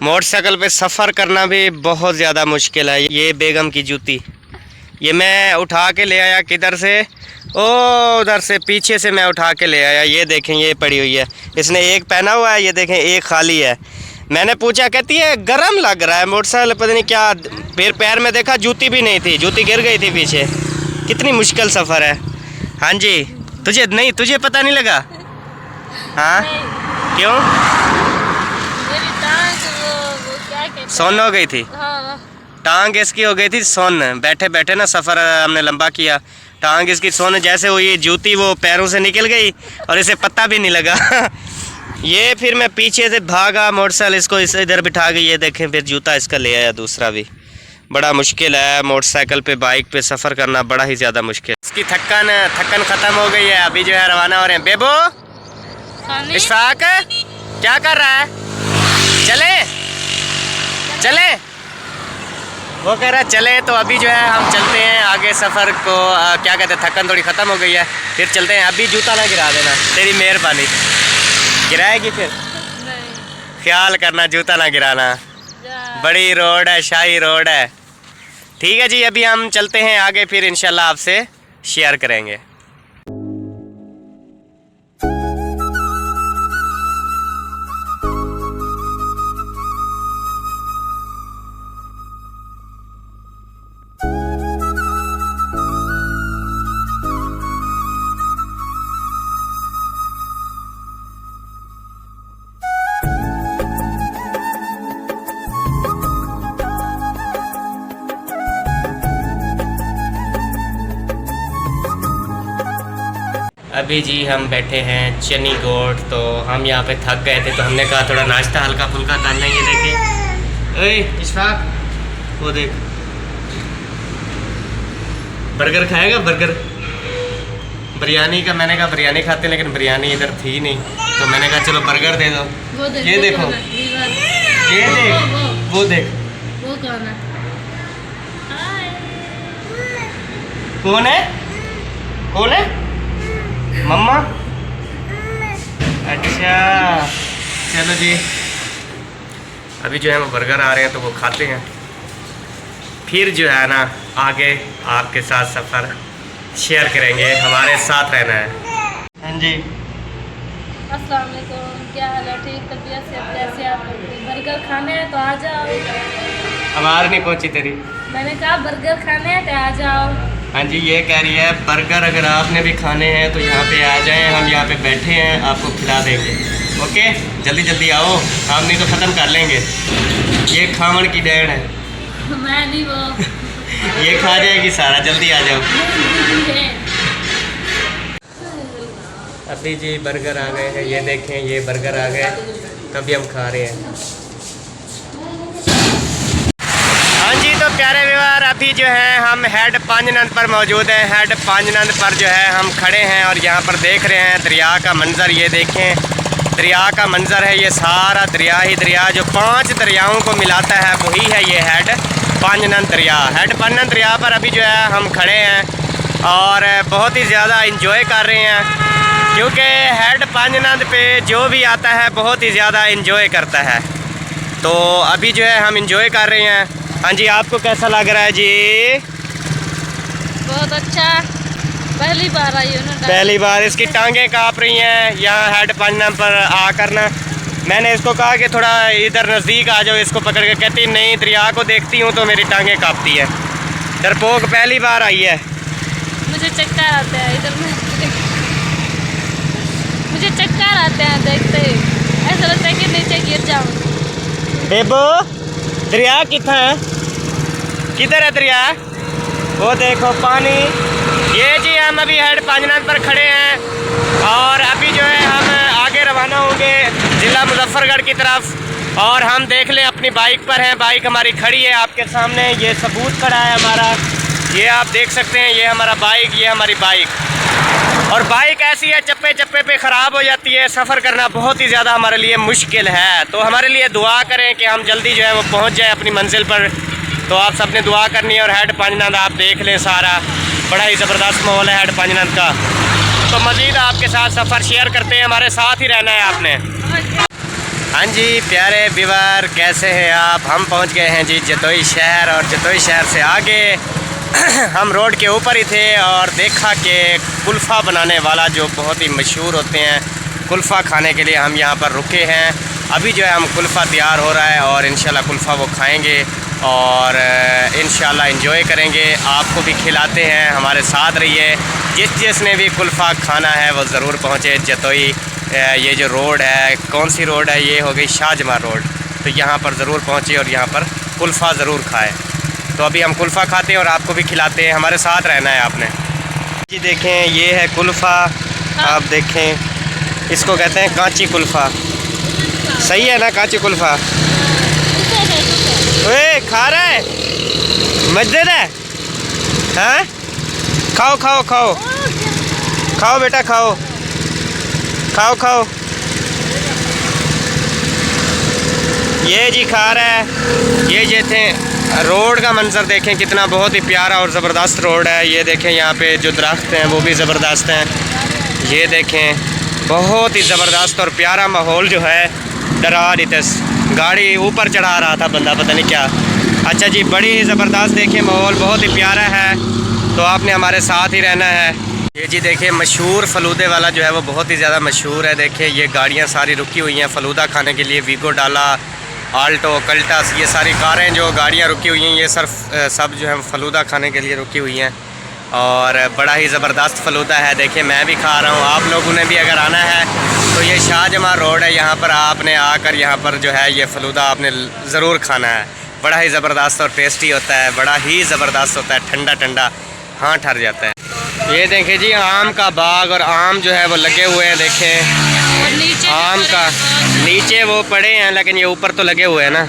Motorcycle पे सफ़र करना भी बहुत ज़्यादा मुश्किल है। ये बेगम की जूती, ये मैं उठा के ले आया किधर से, ओ उधर से पीछे से मैं उठा के ले आया। ये देखें ये पड़ी हुई है, इसने एक पहना हुआ है, ये देखें एक खाली है। मैंने पूछा, कहती है गरम लग रहा है मोटरसाइकिल, पता नहीं क्या। फिर पैर में देखा जूती भी नहीं थी, जूती गिर गई थी पीछे। कितनी मुश्किल सफ़र है। हाँ जी, तुझे पता नहीं लगा? हाँ क्यों? सोन हो गई थी। हाँ। टांग इसकी हो गई थी सोन, बैठे बैठे ना सफ़र हमने लंबा किया, टांग इसकी सोन जैसे हुई, जूती वो पैरों से निकल गई और इसे पता भी नहीं लगा। ये फिर मैं पीछे से भागा मोटरसाइकिल, इसको इस इधर बिठा के, ये देखें फिर जूता इसका ले आया दूसरा भी। बड़ा मुश्किल है मोटरसाइकिल पे, बाइक पे सफ़र करना बड़ा ही ज़्यादा मुश्किल। इसकी थक्कन ख़त्म हो गई है, अभी जो है रवाना हो रहे हैं। बेबो, इशफाक क्या कर रहा है? चले वो कह रहा है चले, तो अभी जो है हम चलते हैं आगे सफ़र को। क्या कहते हैं, थक्कन थोड़ी ख़त्म हो गई है, फिर चलते हैं। अभी जूता ना गिरा देना, तेरी मेहरबानी। गिराएगी फिर? नहीं। ख्याल करना जूता ना गिराना, बड़ी रोड है, शाही रोड है। ठीक है जी, अभी हम चलते हैं आगे, फिर इंशाल्लाह आपसे शेयर करेंगे। अभी जी हम बैठे हैं चनी गोट, तो हम यहाँ पे थक गए थे, तो हमने कहा थोड़ा नाश्ता हल्का फुल्का कर लें। ये देखें, ओए इशफाक वो देख, बर्गर खाएगा? बर्गर, बिरयानी का। मैंने कहा बिरयानी खाते हैं, लेकिन बिरयानी इधर थी नहीं, तो मैंने कहा चलो बर्गर दे दो। ये देखो, ये देख, वो देख, वो कौन है? कौन है? कौन है? मम्मा। अच्छा चलो जी, अभी जो है वो बर्गर आ रहे हैं तो वो खाते हैं, फिर जो है ना आगे आपके साथ सफ़र शेयर करेंगे। हमारे साथ रहना है। हाँ जी, अस्सलाम वालेकुम, क्या हाल है? ठीक, तबीयत से कैसे? आप बर्गर खाने हैं तो आ जाओ। आवाज़ नहीं पहुंची तेरी। मैंने कहा बर्गर खाने हैं तो आ जाओ। हाँ जी, ये कह रही है बर्गर अगर आपने भी खाने हैं तो यहाँ पे आ जाएं, हम यहाँ पे बैठे हैं, आपको खिला देंगे। ओके, जल्दी जल्दी आओ, हम नहीं तो ख़त्म कर लेंगे। ये खावन की डेढ़ है। मैं नहीं वो। ये खा जाएगी सारा, जल्दी आ जाओ। अभी जी बर्गर आ गए हैं, ये देखें, ये बर्गर आ गए, तभी हम खा रहे हैं। हाँ जी, तो प्यारे व्यवहार, अभी जो है हम हेड पांजनंद पर मौजूद हैं। हेड पांजनंद पर जो है हम खड़े हैं और यहाँ पर देख रहे हैं दरिया का मंज़र। ये देखें, दरिया का मंज़र है, ये सारा दरिया ही दरिया, जो 5 दरियाओं को मिलाता है वही है ये हेड पांजनंद दरिया। हेड पांजनंद दरिया पर अभी जो है हम खड़े हैं और बहुत ही ज़्यादा इंजॉय कर रहे हैं, क्योंकि हेड पांजनंद पे जो भी आता है बहुत ही ज़्यादा इंजॉय करता है। तो अभी जो है हम इंजॉय कर रहे हैं। हाँ जी, आपको कैसा लग रहा है जी? बहुत अच्छा, पहली बार आई हूँ ना। पहली बार। इसकी टांगें काँप रही हैं यहाँ हेड पांजनंद पर आकर ना। मैंने इसको कहा कि थोड़ा इधर नज़दीक आ जाओ, इसको पकड़ के, कहती नहीं, दरिया को देखती हूँ तो मेरी टांगें काँपती है। डरपोक पहली बार आई है। मुझे चक्कर आते हैं इधर में, मुझे चक्कर आते हैं देखते ही, ऐसा लगता है कि नीचे गिर जाऊँ। बेबो, दरिया कितना है? किधर है दरिया? वो देखो पानी। ये जी हम अभी हेड पांजनंद पर खड़े हैं और अभी जो है हम आगे रवाना होंगे ज़िला मुजफ्फरगढ़ की तरफ। और हम देख लें अपनी बाइक पर हैं, बाइक हमारी खड़ी है आपके सामने, ये सबूत खड़ा है हमारा, ये आप देख सकते हैं, ये हमारा बाइक, ये हमारी बाइक। और बाइक ऐसी है, चप्पे चप्पे पे ख़राब हो जाती है, सफ़र करना बहुत ही ज़्यादा हमारे लिए मुश्किल है। तो हमारे लिए दुआ करें कि हम जल्दी जो है वो पहुंच जाए अपनी मंजिल पर। तो आप सब ने दुआ करनी है। और हेड पांजनंद आप देख लें, सारा बड़ा ही ज़बरदस्त माहौल है हेड पांजनंद का। तो मज़ीद आपके साथ सफ़र शेयर करते हैं, हमारे साथ ही रहना है आपने। हाँ जी प्यारे व्यूअर, कैसे हैं आप। हम पहुंच गए हैं जी जतोई शहर, और जतोई शहर से आगे हम रोड के ऊपर ही थे और देखा कि कुल्फ़ा बनाने वाला जो बहुत ही मशहूर होते हैं, कुल्फ़ा खाने के लिए हम यहाँ पर रुके हैं। अभी जो है हम कुल्फ़ा तैयार हो रहा है और इंशाल्लाह कुल्फ़ा वो खाएंगे और इंशाल्लाह एंजॉय करेंगे। आपको भी खिलाते हैं, हमारे साथ रहिए। जिसने भी कुल्फ़ा खाना है वो ज़रूर पहुँचे जतोई। ये जो रोड है, कौन सी रोड है, ये हो गई शाहजमा रोड। तो यहाँ पर ज़रूर पहुँचे और यहाँ पर कुल्फ़ा ज़रूर खाएँ। तो अभी हम कुल्फ़ा खाते हैं और आपको भी खिलाते हैं, हमारे साथ रहना है आपने जी। देखें ये है कुल्फ़ा, आप देखें, इसको कहते हैं कांची कुल्फ़ा। सही है ना कांची कुल्फ़ा? ओए खा रहा है, मज़ेदार है। हाँ खाओ खाओ खाओ खाओ बेटा, खाओ खाओ खाओ। ये जी खा रहा है। ये जैसे रोड का मंजर देखें कितना बहुत ही प्यारा और ज़बरदस्त रोड है। ये देखें यहाँ पे जो दरख्त हैं वो भी ज़बरदस्त हैं। ये देखें बहुत ही ज़बरदस्त और प्यारा माहौल जो है। डरा दितस गाड़ी ऊपर चढ़ा रहा था बंदा, पता नहीं क्या। अच्छा जी, बड़ी ही ज़बरदस्त देखें माहौल बहुत ही प्यारा है। तो आपने हमारे साथ ही रहना है। ये जी देखिए मशहूर फ़लूदे वाला जो है वो बहुत ही ज़्यादा मशहूर है। देखिए ये गाड़ियाँ सारी रुकी हुई हैं फ़लूदा खाने के लिए। वीगो डाला, आल्टो, कल्टास, ये सारी कारें जो गाड़ियाँ रुकी हुई हैं, ये सब जो है फ़लूदा खाने के लिए रुकी हुई हैं। और बड़ा ही ज़बरदस्त फ़लूदा है। देखिए मैं भी खा रहा हूँ, आप लोगों ने भी अगर आना है तो ये शाहजमा रोड है, यहाँ पर आपने आकर यहाँ पर जो है ये फ़लूदा आपने ज़रूर खाना है। बड़ा ही ज़बरदस्त और टेस्टी होता है, बड़ा ही ज़बरदस्त होता है, ठंडा ठंडा हाँ ठहर जाता है। ये देखें जी आम का बाग, और आम जो है वो लगे हुए हैं। देखें आम का नीचे वो पड़े हैं लेकिन ये ऊपर तो लगे हुए हैं ना।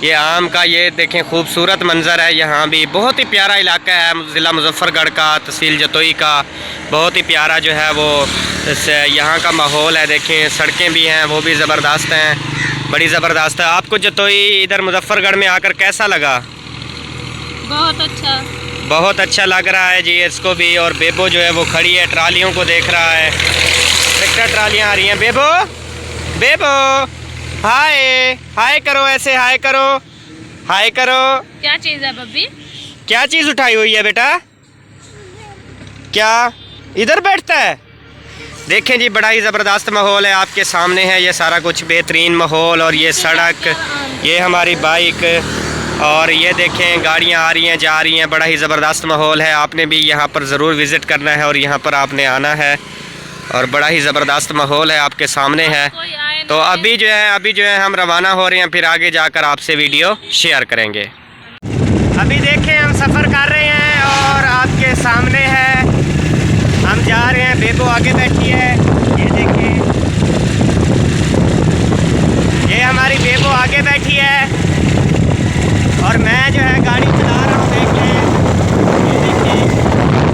ये आम का ये देखें खूबसूरत मंज़र है। यहाँ भी बहुत ही प्यारा इलाका है, ज़िला मुजफ्फरगढ़ का, तहसील जतोई का। बहुत ही प्यारा जो है वो यहाँ का माहौल है। देखें सड़कें भी हैं वो भी ज़बरदस्त हैं, बड़ी ज़बरदस्त है। आपको जतोई इधर मुजफ्फरगढ़ में आकर कैसा लगा? बहुत अच्छा, बहुत अच्छा लग रहा है जी इसको भी। और बेबो जो है वो खड़ी है, ट्रालियों को देख रहा है। ट्रैक्टर ट्रालियाँ आ रही हैं। बेबो बेबो हाय हाय करो, ऐसे हाय करो, हाय करो। क्या चीज़ है बब्बी? क्या चीज़ उठाई हुई है बेटा? क्या इधर बैठता है? देखें जी बड़ा ही ज़बरदस्त माहौल है, आपके सामने है ये सारा कुछ बेहतरीन माहौल। और ये सड़क, ये हमारी बाइक, और ये देखें गाड़ियाँ आ रही हैं जा रही हैं। बड़ा ही ज़बरदस्त माहौल है, आपने भी यहाँ पर ज़रूर विज़िट करना है और यहाँ पर आपने आना है। और बड़ा ही ज़बरदस्त माहौल है, आपके सामने है। तो अभी जो है हम रवाना हो रहे हैं, फिर आगे जाकर आपसे वीडियो शेयर करेंगे। अभी देखें हम सफ़र कर रहे हैं और आपके सामने है, हम जा रहे हैं। बेबो आगे बैठी है, ये देखिए ये हमारी बेबो आगे बैठी है और मैं जो है गाड़ी चला रहा हूँ। देखिए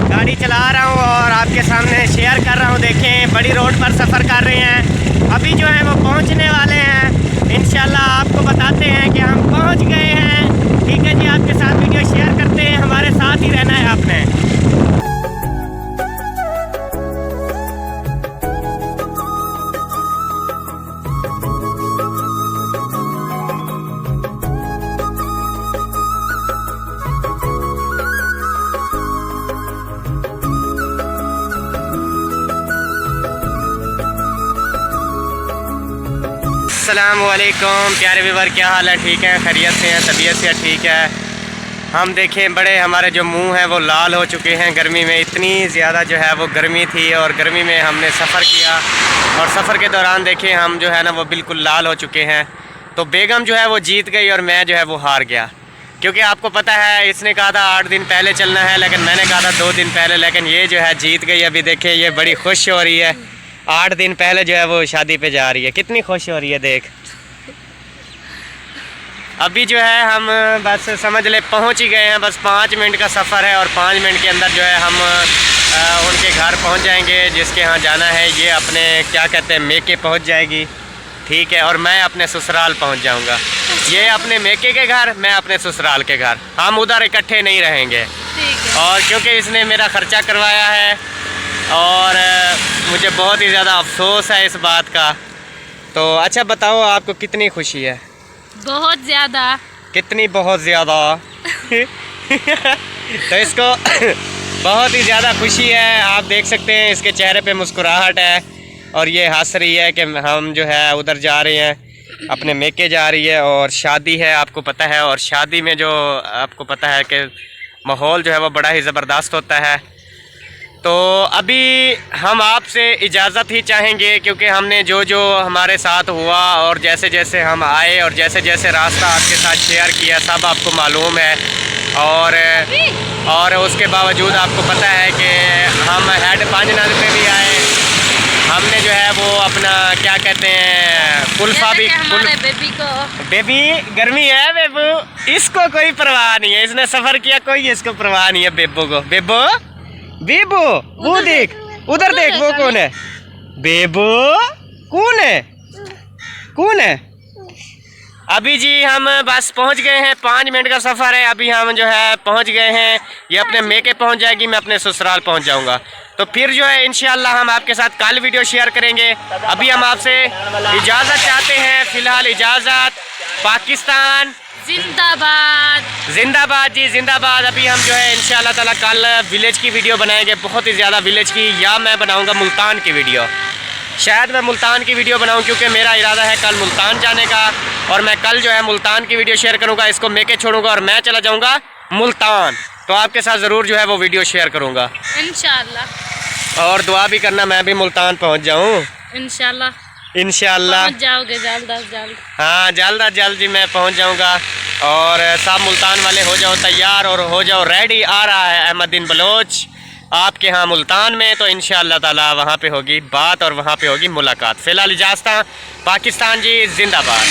गाड़ी चला रहा हूँ और आपके सामने शेयर कर रहा हूँ। देखें बड़ी रोड पर सफ़र कर रहे हैं। अभी जो है वो पहुँचने वाले हैं, इंशाल्लाह आपको बताते हैं कि हम पहुँच गए हैं। ठीक है जी, आपके साथ वीडियो शेयर करते हैं, हमारे साथ ही रहना है आपने। अस्सलामुअलैकुम प्यारे व्यूअर, क्या हाल है? ठीक है, खैरियत से हैं, तबीयत से ठीक है। हम देखें बड़े हमारे जो मुंह हैं वो लाल हो चुके हैं गर्मी में। इतनी ज़्यादा जो है वो गर्मी थी और गर्मी में हमने सफ़र किया और सफ़र के दौरान देखें हम जो है ना वो बिल्कुल लाल हो चुके हैं। तो बेगम जो है वो जीत गई और मैं जो है वो हार गया, क्योंकि आपको पता है इसने कहा था 8 दिन पहले चलना है, लेकिन मैंने कहा था 2 दिन पहले, लेकिन ये जो है जीत गई। अभी देखें ये बड़ी खुश हो रही है, 8 दिन पहले जो है वो शादी पे जा रही है, कितनी खुश हो रही है देख। अभी जो है हम बस समझ ले पहुंच ही गए हैं, बस 5 मिनट का सफ़र है और 5 मिनट के अंदर जो है हम उनके घर पहुंच जाएंगे जिसके यहाँ जाना है। ये अपने क्या कहते हैं मेके पहुंच जाएगी, ठीक है, और मैं अपने ससुराल पहुंच जाऊंगा। ये अपने मेके के घर, मैं अपने ससुराल के घर, हम उधर इकट्ठे नहीं रहेंगे। और क्योंकि इसने मेरा ख़र्चा करवाया है और मुझे बहुत ही ज़्यादा अफसोस है इस बात का तो अच्छा बताओ, आपको कितनी खुशी है? बहुत ज़्यादा। कितनी? बहुत ज़्यादा। तो इसको बहुत ही ज़्यादा खुशी है। आप देख सकते हैं इसके चेहरे पे मुस्कुराहट है और ये हंस रही है कि हम जो है उधर जा रहे हैं, अपने मेके जा रही है और शादी है, आपको पता है। और शादी में जो आपको पता है कि माहौल जो है वो बड़ा ही ज़बरदस्त होता है। तो अभी हम आपसे इजाज़त ही चाहेंगे, क्योंकि हमने जो जो हमारे साथ हुआ और जैसे जैसे हम आए और जैसे जैसे रास्ता आपके साथ शेयर किया सब आपको मालूम है। और उसके बावजूद आपको पता है कि हम हेड पांजनाथ पे भी आए, हमने जो है वो अपना क्या कहते हैं कुल्फा भी बेबी गर्मी है बेबू, इसको कोई परवाह नहीं है, इसने सफ़र किया कोई इसको परवाह नहीं है बेबू को। बेबू बेबू वो देख, उधर देख, वो कौन है? बेबू कौन है? कौन है? अभी जी हम बस पहुंच गए हैं, 5 मिनट का सफ़र है। अभी हम जो है पहुंच गए हैं, ये अपने मेके पहुंच जाएगी, मैं अपने ससुराल पहुंच जाऊंगा। तो फिर जो है इंशाल्लाह हम आपके साथ कल वीडियो शेयर करेंगे। अभी हम आपसे इजाज़त चाहते हैं, फ़िलहाल इजाज़त। पाकिस्तान जिंदाबाद। जिंदाबाद जी, जिंदाबाद। अभी हम जो है इंशाल्लाह ताला कल विलेज की वीडियो बनाएंगे, बहुत ही ज़्यादा विलेज की, या मैं बनाऊँगा मुल्तान की वीडियो। शायद मैं मुल्तान की वीडियो बनाऊं, क्योंकि मेरा इरादा है कल मुल्तान जाने का, और मैं कल जो है मुल्तान की वीडियो शेयर करूंगा। इसको मेके छोड़ूंगा और मैं चला जाऊंगा मुल्तान, तो आपके साथ ज़रूर जो है वो वीडियो शेयर करूंगा इंशाल्लाह। और दुआ भी करना मैं भी मुल्तान पहुंच जाऊं इंशाल्लाह। इंशाल्लाह पहुंच जाओगे जल्द अज जल्द। हाँ, जल्द अज जल्द जी मैं पहुंच जाऊंगा। और सब मुल्तान वाले हो जाओ तैयार और हो जाओ रेडी। आ रहा है अहमदुद्दीन बलोच आपके यहाँ मुल्तान में, तो इंशाअल्लाह ताला वहाँ पे होगी बात और वहाँ पे होगी मुलाकात। फ़िलहाल इजाज़त, पाकिस्तान जी जिंदाबाद।